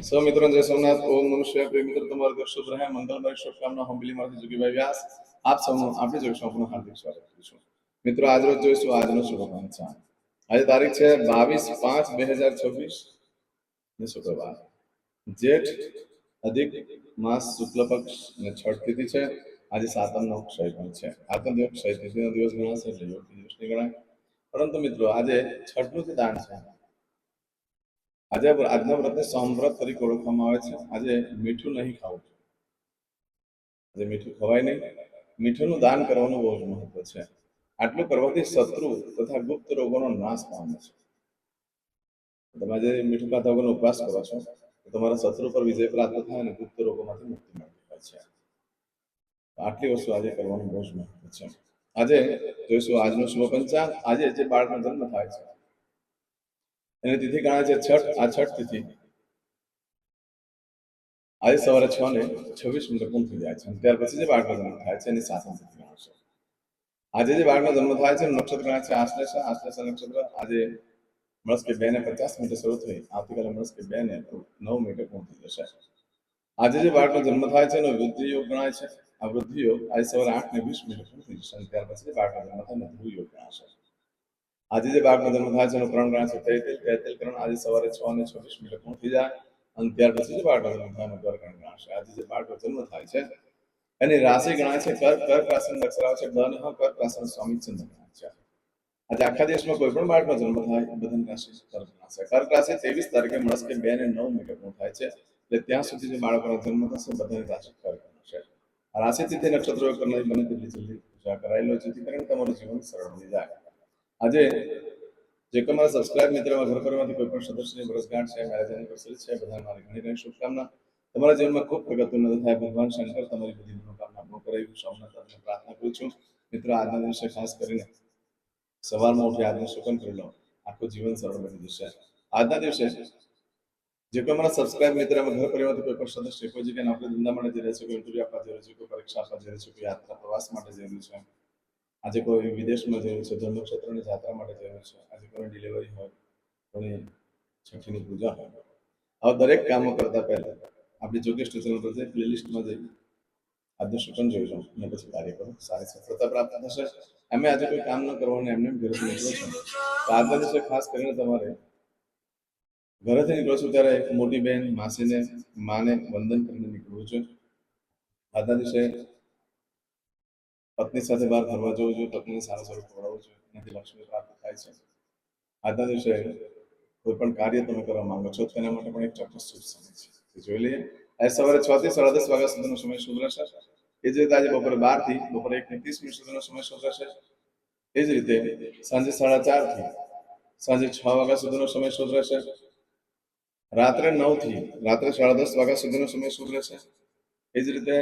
સૌ મિત્રો જય સોમનાથ. ઓમ નમઃ શિવાય. પ્રિય મિત્રો, તમારું ઘર શુભ રહે, મંગલમય શુભકામના હંબલીમાંથી જોગીભાઈ વ્યાસ આપ સૌનું આપણી જોઈશું આપણું હાર્દિક સ્વાગત કરીશું. મિત્રો, આજ રોજ જોઈશું આજનો શુભ પંચાંગ. આજે તારીખ છે 22/5/2026 શુક્રવાર, જેઠ અધિક માસ શુક્લ પક્ષ અને છઠ તિથિ છે. આજે સાતમનો ક્ષય પણ છે. આતમ દિવસ ક્ષય તિથિનો દિવસ ગણાશે એટલે યોગ દિવસ નહીં ગણાય. પરંતુ મિત્રો, આજે છઠનું જે દાન છે, આજે આજના વ્રતને સોમવ્રત તરીકે ઓળખવામાં આવે છે. આજે મીઠું નહીં ખાવું, આજે મીઠું ખવાય નહીં. મીઠુંનું દાન કરવાનું બહુ જ મહત્વ છે. આટલું કરવાથી શત્રુ તથા ગુપ્ત રોગોનો નાશ પામે છે. તમે આજે મીઠું ખાતા વગરનો ઉપવાસ કરો છો તો તમારા શત્રુ પર વિજય પ્રાપ્ત થાય અને ગુપ્ત રોગોમાંથી મુક્તિ મળતી હોય છે. આટલી વસ્તુ આજે કરવાનું બહુ જ મહત્વ છે. આજે જોઈશું આજનું શુભ પંચાંગ. આજે જે બાળકનો જન્મ થાય છે એની તિથિ ગણાય છે છઠ. આ છઠ તિથિ આજે સવારે 6:26 પૂર્ણ થઈ જાય છે. ત્યાર પછી જે બાળકનો જન્મ થાય છે એની સાતમ તિથિ ગણાશે. આજે જે બાળકનો જન્મ થાય છે નક્ષત્ર ગણાય છે આશ્લેષ. આશ્લેષ નક્ષત્ર આજે મળસ્કે 2:50 શરૂ થઈ આવતીકાલે મળસ્કે 2:09 પૂર્ણ થઈ જશે. આજે જે બાળકનો જન્મ થાય છે એનો વૃદ્ધિ યોગ ગણાય છે. આ વૃદ્ધિ યોગ આજે સવારે 8:20 પૂર્ણ થઈ જશે. ત્યાર પછી જે બાળકનો જન્મ થાય એનો ધ્રુવ યોગ ગણાશે. આજે જે બાળકનો જન્મ થાય છે એનો કરણ ગણાય છે તૈતિલ. તૈતિલ કરણ આજે સવારે 6:26 પૂર્ણ થઈ જાય અને ત્યાર પછી જે બાળકનો જન્મ થાય એનો ગર કરણ ગણાશે. આજે જે બાળકનો જન્મ થાય છે એની રાશિ ગણાય છે કર્ક. કર્ક રાશિનો અક્ષર આવે છે બ અને હ. કર્ક રાશિનો સ્વામી ચંદ્ર ગણાય છે. આજે આખા દેશમાં કોઈ પણ બાળકનો જન્મ થાય બધાની રાશિ કર્ક ગણાશે. કર્ક રાશિ 23 તારીખે મળસ્કે 2:09 પૂર્ણ થાય છે. એટલે ત્યાં સુધી જે બાળકોનો જન્મ થશે બધાની રાશિ કર્ક ગણાશે. આ રાશિ તિથિ નક્ષત્રો કરનારી બને તેટલી જલ્દી પૂજા કરાયેલો, જેથી કરીને તમારું જીવન સરળ બની જાય. આજે જે કોઈ મારા સબસ્ક્રાઇબ મિત્રમાં ઘર પરિવારમાંથી કોઈ પણ સદસ્યની વર્ષગાંઠ છે, મેરેજ એનિવર્સરી છે, બધાને મારી ઘણી ઘણી શુભકામના. તમારા જીવનમાં ખૂબ પ્રગતિ ન થાય. ભગવાન શંકર તમારી બધી મનોકામના પૂર્ણ કરે એવી સોમનાથ તમને પ્રાર્થના કરું છું. મિત્રો, આજના દિવસે ખાસ કરીને સવારમાં ઉઠી આજનું સુકન કરી લો, આખું જીવન સરળ બની જશે. આજના દિવસે જે કોઈ મારા સબસ્ક્રાઇબ મિત્રમાં ઘર પરિવારમાંથી કોઈ પણ સદસ્ય કોઈ જગ્યાએ નોકરી ધંધા માટે જઈ રહ્યા છે, કોઈ ઇન્ટરવ્યુ આપવા જઈ રહ્યું છે, કોઈ પરીક્ષા આપવા જઈ રહ્યું છે, કોઈ યાત્રા પ્રવાસ માટે જઈ રહ્યું છે, આજે કોઈ વિદેશમાં જઈ રહ્યું છે, ધર્મક્ષેત્રની યાત્રા માટે જઈ રહ્યું છે, આજે કોઈ ડિલિવરી હોય, કોઈ છઠ્ઠીની પૂજા હોય, આવા દરેક કામો કરતા પહેલા આપણી જોગેશ ચેનલ પર જઈ પ્લેલિસ્ટમાં જઈ આજનું સુકન જોઈ લો અને પછી કાર્ય કરો. સારી સફળતા પ્રાપ્ત થશે. અમે આજે કોઈ કામ ન કરવાનું એમને ઘરેથી નીકળો છો તો આજના દિવસે ખાસ કરીને તમારે ઘરેથી નીકળો છો ત્યારે મોટી બહેન, માસીને, માને વંદન કરીને નીકળવું છે. આજના દિવસે પત્ની સાથે બહાર ફરવા જવું જોઈએ, પત્નીને સારું સારું ખવડાવવું જોઈએ, એનાથી લક્ષ્મી પ્રાપ્ત થાય છે. આજના દિવસે કોઈ પણ કાર્ય તમે કરવા માંગો છો તેના માટે પણ એક ચોક્કસ શુભ સમય છે. જોઈ લઈએ. આજે સવારે 6 થી 10:30 વાગ્યા સુધીનો સમય શુભ રહેશે. એ જ રીતે આજે બપોરે 12 થી બપોરે 1:30 સુધીનો સમય શુભ રહેશે. એ જ રીતે સાંજે 4:30 થી સાંજે 6 વાગ્યા સુધીનો સમય શુભ રહેશે. રાત્રે 9 થી રાત્રે 10:30 વાગ્યા સુધીનો સમય શુભ રહેશે. એ જ રીતે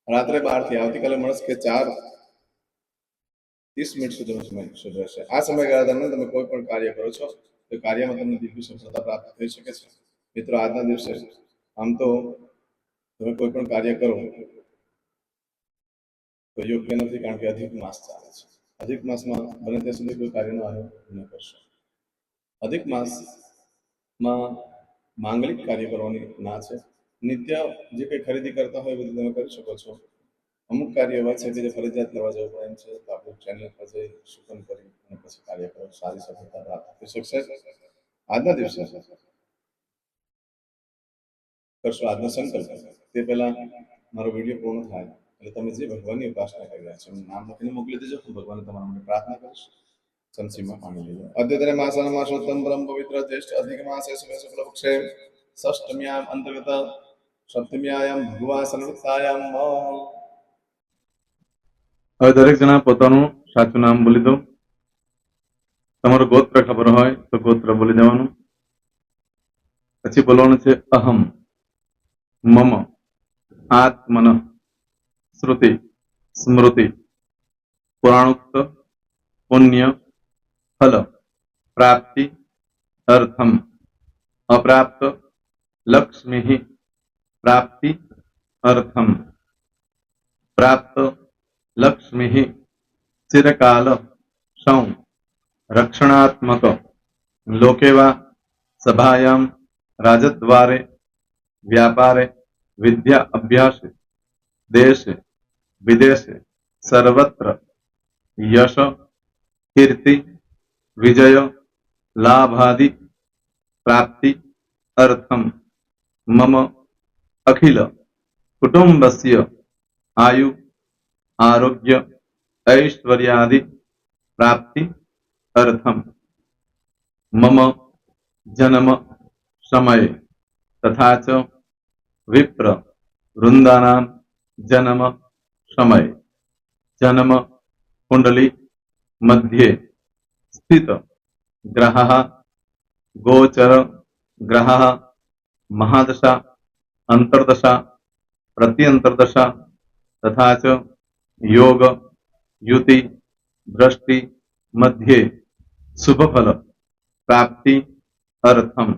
રાત્રે 12 થી આવતીકાલે મળસ્કે 4:30 સુધીનો સમય શુભ રહેશે. આ સમયગાળા દરમિયાન તમે કોઈ પણ કાર્ય કરો છો તો કાર્યમાં તમને દિવ્ય સફળતા પ્રાપ્ત થઈ શકે છે. મિત્રો, આજના દિવસે આમ તો તમે કોઈ પણ કાર્ય કરો તો યોગ્ય નથી, કારણ કે અધિક માસ ચાલે છે. અધિક માસમાં બને ત્યાં સુધી કોઈ કાર્યનો આયોજન ન કરશો. અધિક માસમાં માંગલિક કાર્ય કરવાની ના છે. નિત્ય જે કંઈ ખરીદી કરતા હોય બધું તમે કરી શકો છો. અમુક કાર્ય એવા છે કે જે ફરજિયાત કરવા જવું પડે એમ છે તો આપણું ચેનલ પર જઈ સુકન કરી અને પછી કાર્ય કરો. સારી સફળતા પ્રાપ્ત થઈ શકશે. આજના દિવસે કરશો આજનો સંકલ્પ. તે પહેલા મારો વિડીયો પૂર્ણ થાય એટલે તમે જે ભગવાનની ઉપાસના કરી રહ્યા છો એનું નામ લખીને મોકલી દેજો. હું ભગવાન તમારા માટે પ્રાર્થના કરીશ. સંસીમાં પાણી લઈ લો. અદ્યતને માસન માસોત્તમ પરમ પવિત્ર જ્યેષ્ઠ અધિક માસે શુક્લ પક્ષે ષષ્ઠમ્યામ અંતર્ગત સપ્તમ્યાયામ ભગવા સંવૃત્તાયામ. હવે દરેક જણા પોતાનું સાચું નામ બોલી દો. તમારું ગોત્ર ખબર હોય તો ગોત્ર બોલી દેવાનું. પછી બોલવાનું છે અહમ, મમ, આત્મન, શ્રુતિ, સ્મૃતિ, પુરાણોક્ત, પુણ્ય, ફલ, પ્રાપ્તિ, અર્થમ, અપ્રાપ્ત, લક્ષ્મી, પ્રાપ્તિ, અર્થમ, પ્રાપ્ત, લક્ષ્મી, ચિરકાલ, સૌ, રક્ષણાત્મક, લોકેવા, સભાયામ, राजद्वारे व्यापारे विद्या अभ्यासे देशे विदेशे सर्वत्र यश कीर्ति विजय लाभादि प्राप्ति अर्थम मम अखिल कुटुंबस्य आयु आरोग्य ऐश्वर्यादि प्राप्ति अर्थम मम जन्म समय तथा च विप्र वृंदानां जन्म समय जन्म कुंडली मध्ये स्थित ग्रहः गोचर ग्रहः महादशा अंतर्दशा प्रत्यंतर्दशा तथा च योग युति दृष्टि मध्ये शुभफल प्राप्ति अर्थम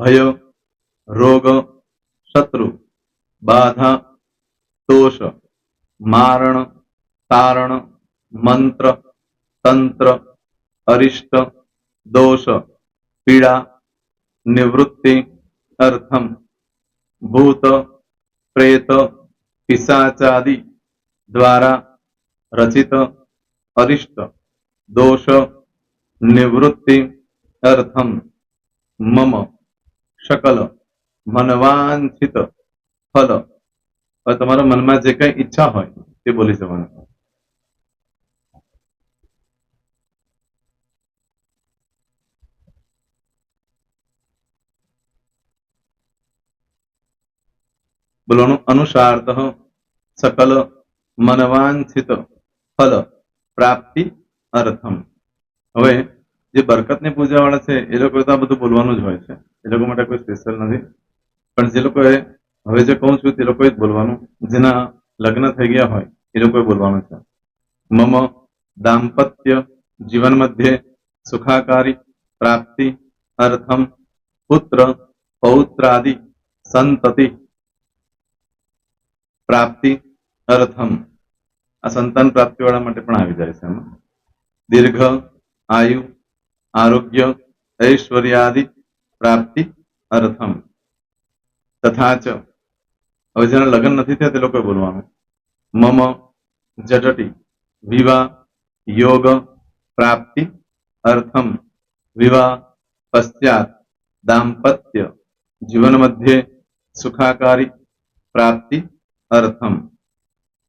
भय रोग शत्रु बाधा दोष मारण तारण मंत्र तंत्र अरिष्ट दोष पीड़ा निवृत्ति अर्थम भूत प्रेत पिशाचादि द्वारा रचित अरिष्ट दोष निवृत्ति अर्थम मम सकल मनवांछित फल और તમારા મનમાં જે કઈ ઈચ્છા હોય તે બોલી જવાનું. બોલવાનું અનુસારતઃ सकल मनवांछित फल प्राप्ति अर्थम. હવે જે બરકતની પૂજા વાળા છે એ લોકો તો આ બધું બોલવાનું જ હોય છે, એ લોકો માટે કોઈ સ્પેશિયલ નથી. પણ જે લોકોએ હવે જે કહું છું તે લોકોએ જ બોલવાનું, જેના લગ્ન થઈ ગયા હોય એ લોકોએ બોલવાનું છે. મમ દાંપત્ય જીવન મધ્યે સુખાકારી પ્રાપ્તિ અર્થમ પુત્ર પૌત્રાદિ સંતતિ પ્રાપ્તિ અર્થમ. આ સંતાન પ્રાપ્તિ વાળા માટે પણ આવી જાય છે એમાં. દીર્ઘ આયુ આરોગ્ય ऐश्वर्यादि प्राप्ति अर्थम तथा च. હવે જેના લગ્ન નથી થયા તે લોકોએ બોલવાનું. મમ જટટી વિવાહ योग प्राप्ति अर्थम विवाह पश्चात दाम्पत्य जीवन मध्य सुखाकारी प्राप्ति अर्थम.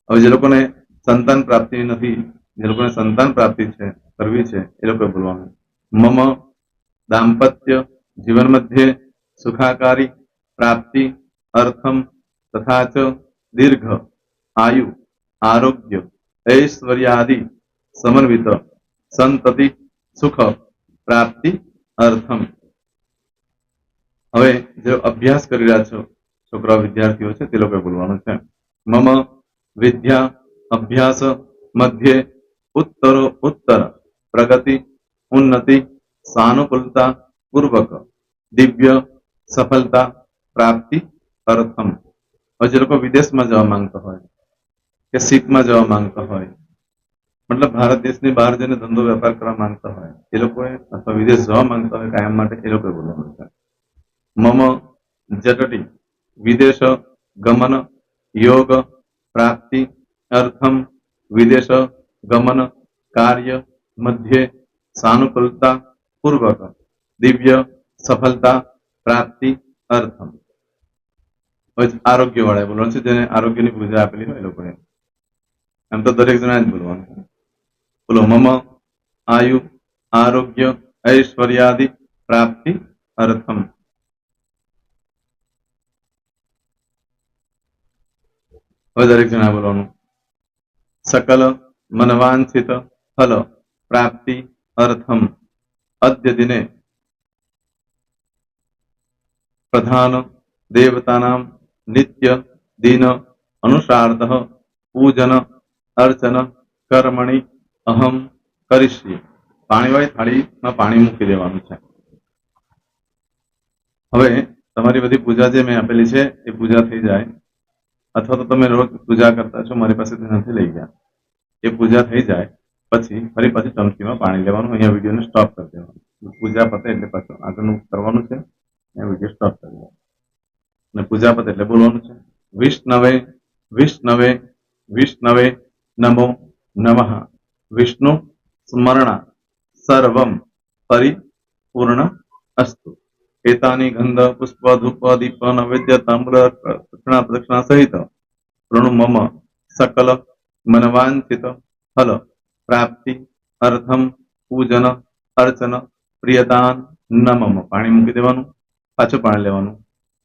હવે જે લોકોને સંતાન પ્રાપ્તિ નથી, જે લોકોને સંતાન પ્રાપ્તિ છે કરવી છે એ લોકોએ બોલવાનું. मम दाम्पत्य जीवन मध्य सुखाकारी प्राप्ति अर्थम तथा च दीर्घ आयु आरोग्य ऐश्वर्यादि समन्वित संतति सुख प्राप्ति अर्थम. હવે જે અભ્યાસ કરી રહ્યા છો છોકરા વિદ્યાર્થીઓ છે તે લોકોએ બોલવાનું છે. મમ વિદ્યા અભ્યાસ મધ્યે ઉત્તરો ઉત્તર પ્રગતિ उन्नति सानुकूलता पूर्वक दिव्य सफलता प्राप्ति अर्थम. और जो लोग विदेश में जवा मांगता हो के सीट में जवा मांगता हो, मतलब भारत देश ની બહાર જઈને ધંધો વેપાર કરવા માંગતા હોય એ લોકોએ અથવા વિદેશ જવા માંગતા હોય કાયમ માટે એ લોકોએ બોલવાનું છે. મમ જટટી વિદેશ ગમન योग प्राप्ति अर्थम विदेश गमन कार्य मध्य सानुकूलता पूर्वक दिव्य सफलता प्राप्ति अर्थम. आरोग्य वाળા બોલવાનું છે, જેને આરોગ્યની પૂજા આપેલી હોય એ લોકોએ. એમ તો દરેક જણા જ બોલવાનું. બોલો મમ આયુ આરોગ્ય ऐश्वर्यादि प्राप्ति अर्थम. હવે દરેક જણા બોલવાનું. सकल मनवांछित फल प्राप्ति अर्थम अद्य दिने प्रधान देवतानां नित्य दिन अनुसारतः पूजन अर्चन कर्मणि अहम करिष्ये. પાણીવાળી થાળીમાં પાણી મૂકી દેવાનું છે. હવે તમારી બધી પૂજા જે મેં આપેલી છે એ પૂજા થઈ જાય, અથવા તો તમે રોજ પૂજા કરતા છો મારી પાસેથી નથી લઈ ગયા, એ પૂજા થઈ જાય પછી ફરી પાછી ચમચીમાં પાણી લેવાનું. અહીંયા વિડીયોને સ્ટોપ કરી દેવાનું. પૂજા પતે એટલે પાછું આગળનું કરવાનું છે. એ વિડીયો સ્ટોપ કરી દો અને પૂજા પતે એટલે બોલવાનું છે વિષ્ણવે વિષ્ણવે વિષ્ણવે નમો નમઃ વિષ્ણુ સ્મરણા સર્વમ પરિપૂર્ણ અસ્તુ એતાની ગંધ પુષ્પ ધૂપ દીપ નૈવેદ્ય તામ્ર દક્ષિણા પ્રદક્ષિણા સહિત પ્રણુ મમ સકલ મનવાંછિત ફલ પ્રાપ્તિ અર્થમ પૂજન અર્ચન પ્રિયદાન નમમ પાણી મૂકી દેવાનું પાછું પાણી લેવાનું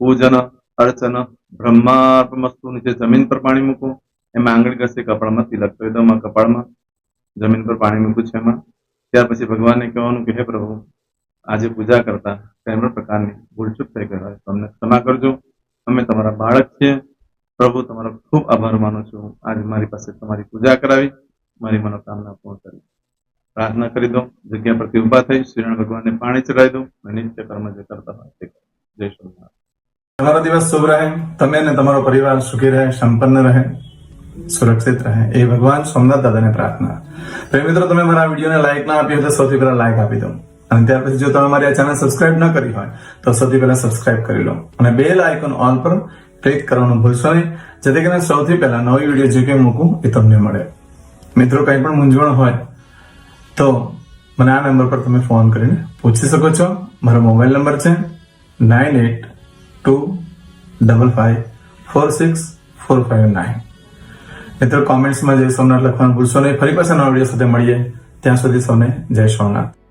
પૂજન અર્ચન બ્રહ્માર્પમસ્તુ નીચે જમીન પર પાણી મૂકવું એમાં આંગળી ઘસી કપાળમાં તિલક કરી દો કપાળમાં જમીન પર પાણી મૂક્યું છે એમાં ત્યાર પછી ભગવાનને કહેવાનું કે હે પ્રભુ આજે પૂજા કરતા કઈ પણ પ્રકારની ભૂલચૂક થઈ ગઈ હોય તો અમને ક્ષમા કરજો અમે તમારા બાળક છીએ પ્રભુ તમારો ખૂબ આભાર માનું છું આજે મારી પાસે તમારી પૂજા કરાવી મારી મનોકામના પૂર્ણ કરી પ્રાર્થના કરી દો જગ્યા પરથી ઉભા થઈ શ્રીનારાયણ ભગવાનને પાણી ચડાવી દો અને નિત્ય કર્મ જે કરતા હોય તે કરો. જય સ્વામિનારાયણ. તમારો દિવસ શુભ રહે, તમે અને તમારો પરિવાર સુખી રહે, સંપન્ન રહે, સુરક્ષિત રહે એ ભગવાન સોમનાથ દાદાને પ્રાર્થના. તો મિત્રો, તમે મારા વિડીયોને લાઈક ના આપી હોય તો સૌથી પહેલા લાઈક આપી દો અને ત્યાર પછી જો તમે મારી આ ચેનલ સબસ્ક્રાઇબ ન કરી હોય તો સૌથી પહેલા સબસ્ક્રાઇબ કરી લો અને બેલ આઇકોન ઓલ પર ક્લિક કરવાનું ભૂલશો નહીં, જેથી કરીને સૌથી પહેલા નવી વિડીયો જે કંઈ મૂકું એ તમને મળે. મિત્રો, કંઈ પણ મૂંઝવણ હોય તો મને આ નંબર પર તમે ફોન કરીને પૂછી શકો છો. મારો મોબાઈલ નંબર છે 9825546459. મિત્રો, કોમેન્ટ્સમાં જય સોમનાથ લખવાનું ભૂલશો નહીં. ફરી પાછા નવા વિડીયો સાથે મળીએ. ત્યાં સુધી સૌને જય સોમનાથ.